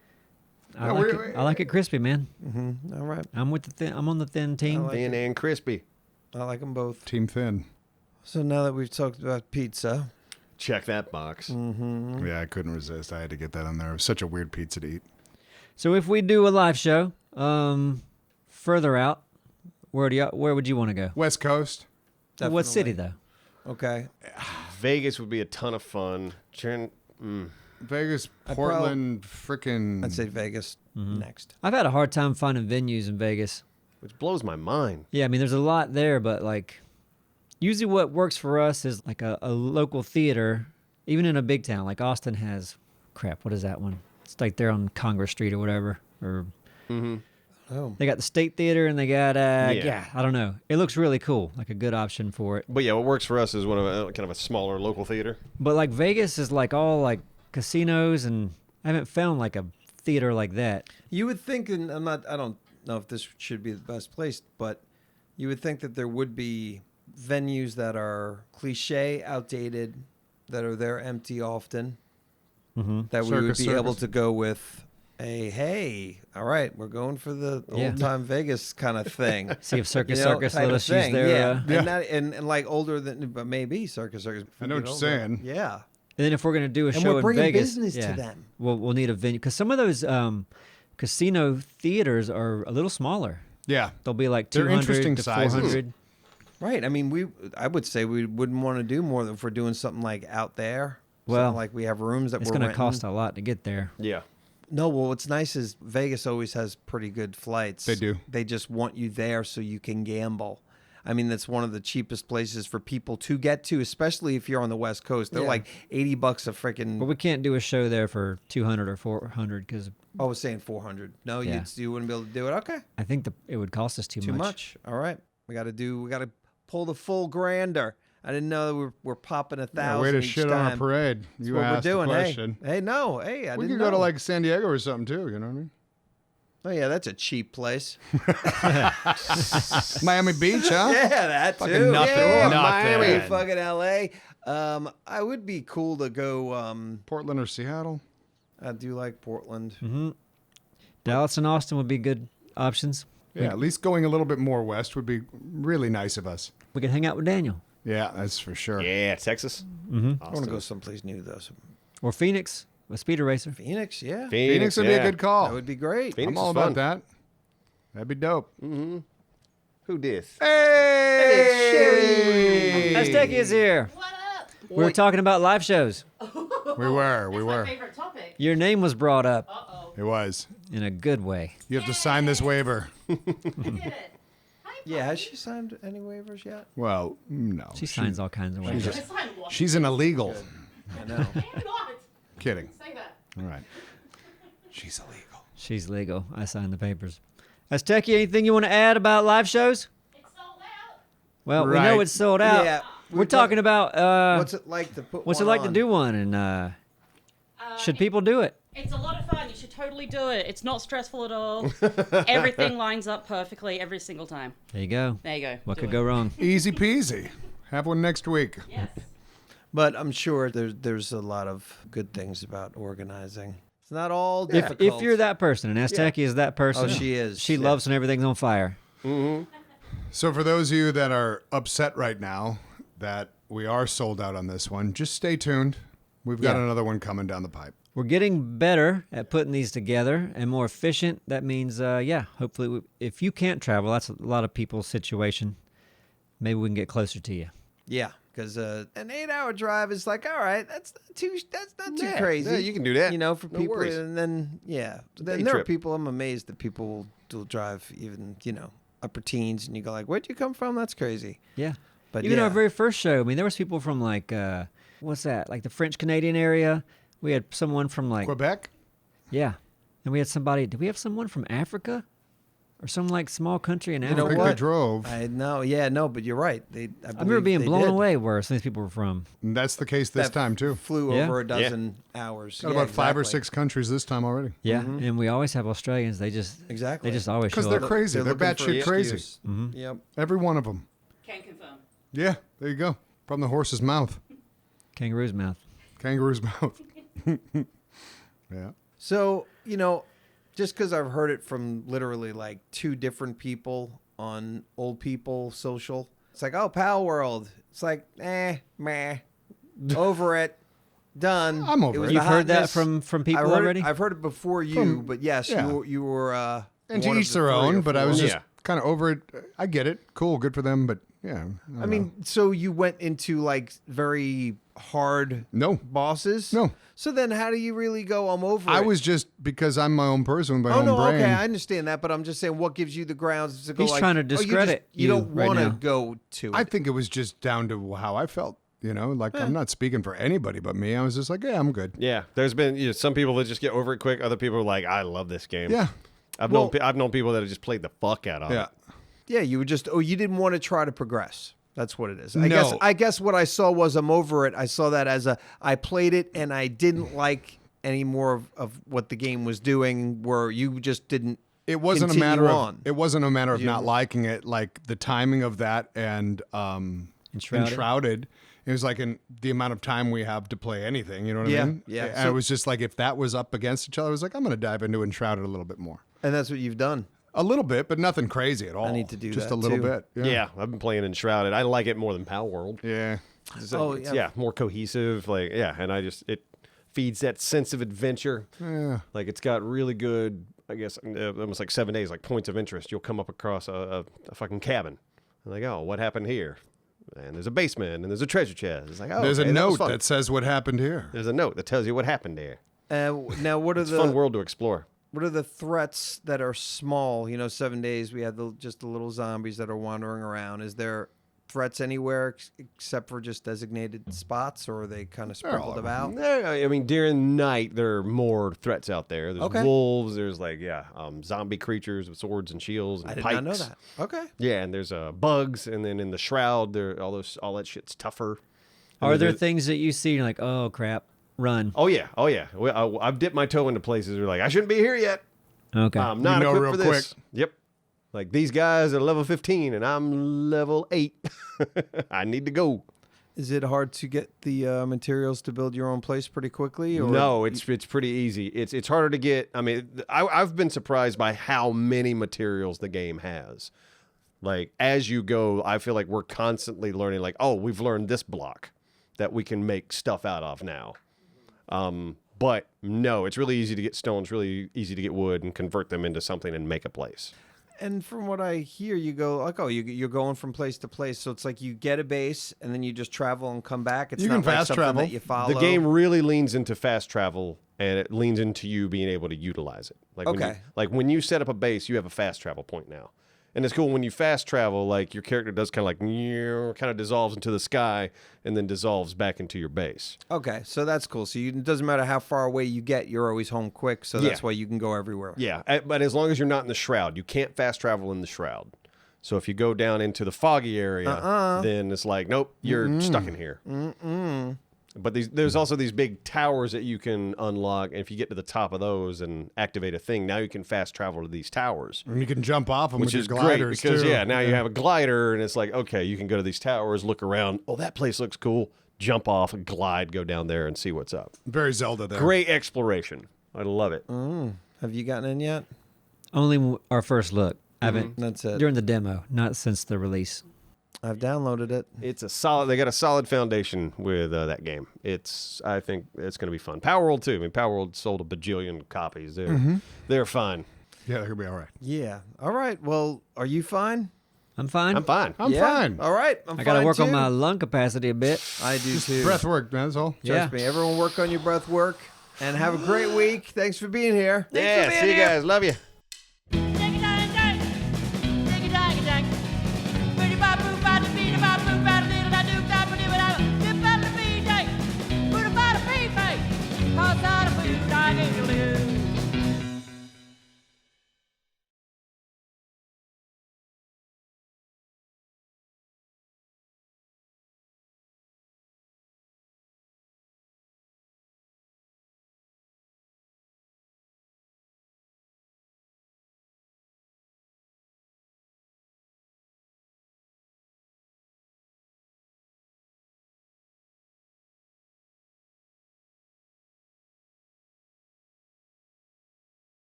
I like it crispy, man. All right. I'm with the thin. I'm on the thin team. like Thin and crispy. I like them both. Team thin. So now that we've talked about pizza, Check that box. Yeah, I couldn't resist. I had to get that on there. It was such a weird pizza to eat. So if we do a live show, further out, where would you want to go? West Coast. What city though? okay. Vegas would be a ton of fun. Vegas, I Portland, frickin' I'd say Vegas next. I've had a hard time finding venues in Vegas. Which blows my mind. Yeah, I mean, there's a lot there, but like, usually what works for us is like a local theater, even in a big town like Austin has. Crap, what is that one? It's like they're on Congress Street or whatever. Or Oh. they got the State Theater and they got Yeah. I don't know. It looks really cool, like a good option for it. But yeah, what works for us is one of kind of a smaller local theater. But like Vegas is like all like casinos, and I haven't found like a theater like that. You would think, and I don't know if this should be the best place, but you would think that there would be venues that are cliche, outdated, that are there empty often, that we would be able to go with a, hey, all right, we're going for the Yeah. old time Vegas kind of thing. See if Circus You know, Circus type let of us use thing, their. yeah. And like older than, but maybe Circus Circus. I know what get you're older. saying. Yeah. And then if we're going to do a And show we're in bringing Vegas, business to them. we'll need a venue because some of those casino theaters are a little smaller. Yeah. They'll be like They're 200 interesting to sizes. 400. Right. I mean, I would say we wouldn't want to do more than if we're doing something like out there. Well, Something like we have rooms that It's we're going to renting. cost a lot to get there. Yeah. No, well, what's nice is Vegas always has pretty good flights. They do. They just want you there so you can gamble. I mean, that's one of the cheapest places for people to get to, especially if you're on the West Coast. They're Yeah. like $80 a freaking. But we can't do a show there for 200 or 400 because I was saying 400. No, Yeah. you wouldn't be able to do it. Okay, I think it would cost us too much. All right, we got to pull the full grander. I didn't know that we're popping 1,000. Way to each shit time. on a parade. That's You what we're asked doing. the question. Hey, no, hey, I We didn't could go to know. like San Diego or something too. You know what I mean? Oh yeah, that's a cheap place. Miami Beach, huh? Yeah, that Fucking too. nothing, Yeah, nothing. Miami, fucking LA. I would be cool to go. Portland or Seattle. I do like Portland. Mm-hmm. Dallas and Austin would be good options. Yeah, at least going a little bit more west would be really nice of us. We could hang out with Daniel Yeah, that's for sure. Yeah, Texas. Mm-hmm. I want to go someplace new though. Or Phoenix, a speeder racer. Phoenix, yeah, Phoenix would be a yeah. good call. that would be great. Phoenix I'm all is about fun. that. That'd be dope. Who dis? Hey! Aztec is here. What up? We were talking about live shows. We were. That's my favorite topic. Your name was brought up Uh-oh. It was. in a good way. You have to sign this waiver. I did it. Hi, Yeah, has she signed any waivers yet? Well, no. She signs all kinds of ways. I signed one. She's an illegal. I know. I am not. Kidding. Say that. All right. She's illegal. She's legal. I signed the papers. Aztec, anything you want to add about live shows? It's sold out. Well, we Right. know it's sold out. Yeah, We're talking about What's it like to put? what's it one like to on? do one, and should people do it? It's a lot of fun. You should totally do it. It's not stressful at all. Everything lines up perfectly every single time. There you go. There you go. What Do could it. go wrong? Easy peasy. Have one next week. Yes. But I'm sure there's a lot of good things about organizing. It's not all If difficult. you're that person, and Aztec is that person, Oh, she is. She Yeah. loves when everything's on fire. So for those of you that are upset right now that we are sold out on this one, just stay tuned. We've got Yeah. another one coming down the pipe. We're getting better at putting these together and more efficient. That means, hopefully, if you can't travel, that's a lot of people's situation. Maybe we can get closer to you. Yeah, because an 8-hour drive is like, all right, that's not too crazy. Yeah, you can do that. You know, for No people, worries. and then day then there are trip. people. I'm amazed that people will drive even upper teens, and you go like, where'd you come from? That's crazy. Yeah. But Even yeah. our very first show, I mean, there was people from like, what's that? Like the French Canadian area. We had someone from like, Quebec? yeah. And we had somebody, did we have someone from Africa? Or some like small country in I Africa? don't think what? they drove. I know, yeah, no, but you're right. I remember being believe they blown did. away where some of these people were from. And that's the case this That time too. Flew Yeah. over a dozen hours. Got Yeah, about 5 or exactly. 6 countries this time already. Yeah. And we always have Australians. They just Exactly. They just always show Because they're up. crazy. They're looking for batshit an crazy. excuse. Mm-hmm. Yep. Every one of them. Can confirm. Yeah, there you go. From the horse's mouth. Kangaroo's mouth. Kangaroo's mouth. Yeah. So, just because I've heard it from literally like 2 different people on old people social, it's like, oh, PalWorld. It's like, meh, over it, done. I'm over was it. the You've heard that hotness. from people I've heard already? I've heard it before you, From- but yes, yeah. you were. And to one of each the their 3 or own, but I was 4. just Yeah. kind of over it. I get it. Cool, good for them, but yeah. I mean, so you went into like very hard no. bosses. No. So then, how do you really go? I'm over. I it? was just because I'm my own person with my Oh own no, brain. okay, I understand that, but I'm just saying, what gives you the grounds to go? He's like, trying to oh, discredit you you don't right want to now. go to it. I think it was just down to how I felt. Like I'm not speaking for anybody but me. I was just like, yeah, I'm good. Yeah, there's been some people that just get over it quick. Other people are like, I love this game. Yeah. I've Well- known people that have just played the fuck out of Yeah. it. Yeah, you would just. Oh, you didn't want to try to progress. That's what it is. No. I guess what I saw was I'm over it. I saw that as I played it and I didn't like any more of what the game was doing. Where you just didn't. It wasn't a continue matter of on. it wasn't a matter of You- not liking it. Like the timing of that and Enshrouded. It was like in the amount of time we have to play anything. You know what Yeah, I mean? yeah. And So- it was just like if that was up against each other, I was like, I'm going to dive into Enshrouded a little bit more. And that's what you've done. A little bit, but nothing crazy at all. need to do just that a little too. bit. Yeah, I've been playing Enshrouded. I like it more than PalWorld. Yeah. It's more cohesive. Like, and it feeds that sense of adventure. Yeah. Like, it's got really good, I guess, almost like 7 days, like points of interest. You'll come up across a fucking cabin. And like, oh, what happened here? And there's a basement, and there's a treasure chest. It's like, oh, there's okay, a that was note fun. that says what happened here. There's a note that tells you what happened there. Now, what are It's a fun world to explore. What are the threats that are small? 7 days we had just the little zombies that are wandering around. Is there threats anywhere except for just designated spots, or are they kind of sprinkled about? I mean, during night, there are more threats out there. There's Okay. wolves. There's zombie creatures with swords and shields and I did pikes. not know that. Okay. Yeah, and there's bugs, and then in the shroud, all that shit's tougher. Are And there there's- things that you see and you're like, oh crap, run? Oh yeah. I've dipped my toe into places where I shouldn't be here yet. Okay. I'm not You know equipped real for this. Yep. Like, these guys are level 15 and I'm level 8. I need to go. Is it hard to get the materials to build your own place pretty quickly? Or No, it's pretty easy. It's harder to get. I mean, I've been surprised by how many materials the game has. Like, as you go, I feel like we're constantly learning, like, oh, we've learned this block that we can make stuff out of now. But no, it's really easy to get stones, really easy to get wood and convert them into something and make a place. And from what I hear, you go like, oh, you're going from place to place. So it's like you get a base and then you just travel and come back. It's You not can like fast something travel. that you follow. The game really leans into fast travel, and it leans into you being able to utilize it. Like when you set up a base, you have a fast travel point now. And it's cool when you fast travel, like your character does kind of dissolves into the sky and then dissolves back into your base. Okay, so that's cool. So it doesn't matter how far away you get, you're always home quick. So that's Yeah. why you can go everywhere. Yeah, but as long as you're not in the shroud, you can't fast travel in the shroud. So if you go down into the foggy area, then it's like, nope, you're stuck in here. But there's also these big towers that you can unlock, and if you get to the top of those and activate a thing, now you can fast travel to these towers. And you can jump off them Which with your is great gliders because too. now you have a glider, and it's like, okay, you can go to these towers, look around. Oh, that place looks cool. Jump off, glide, go down there, and see what's up. Very Zelda there. Great exploration. I love it. Have you gotten in yet? Only our first look. I haven't That's it. during the demo, not since the release. I've downloaded it. It's a solid. They got a solid foundation with that game. I think it's going to be fun. PalWorld too. I mean, PalWorld sold a bajillion copies. They're fine. Yeah, that could be all right. Yeah. All right. Well, are you fine? I'm fine. I'm fine. I'm Yeah? fine. All right. I got to work on too. my lung capacity a bit. I do too. Breath work, man. That's all. Trust Yeah. me. Everyone work on your breath work and have a great week. Thanks for being here. Yeah. See you guys. Love you.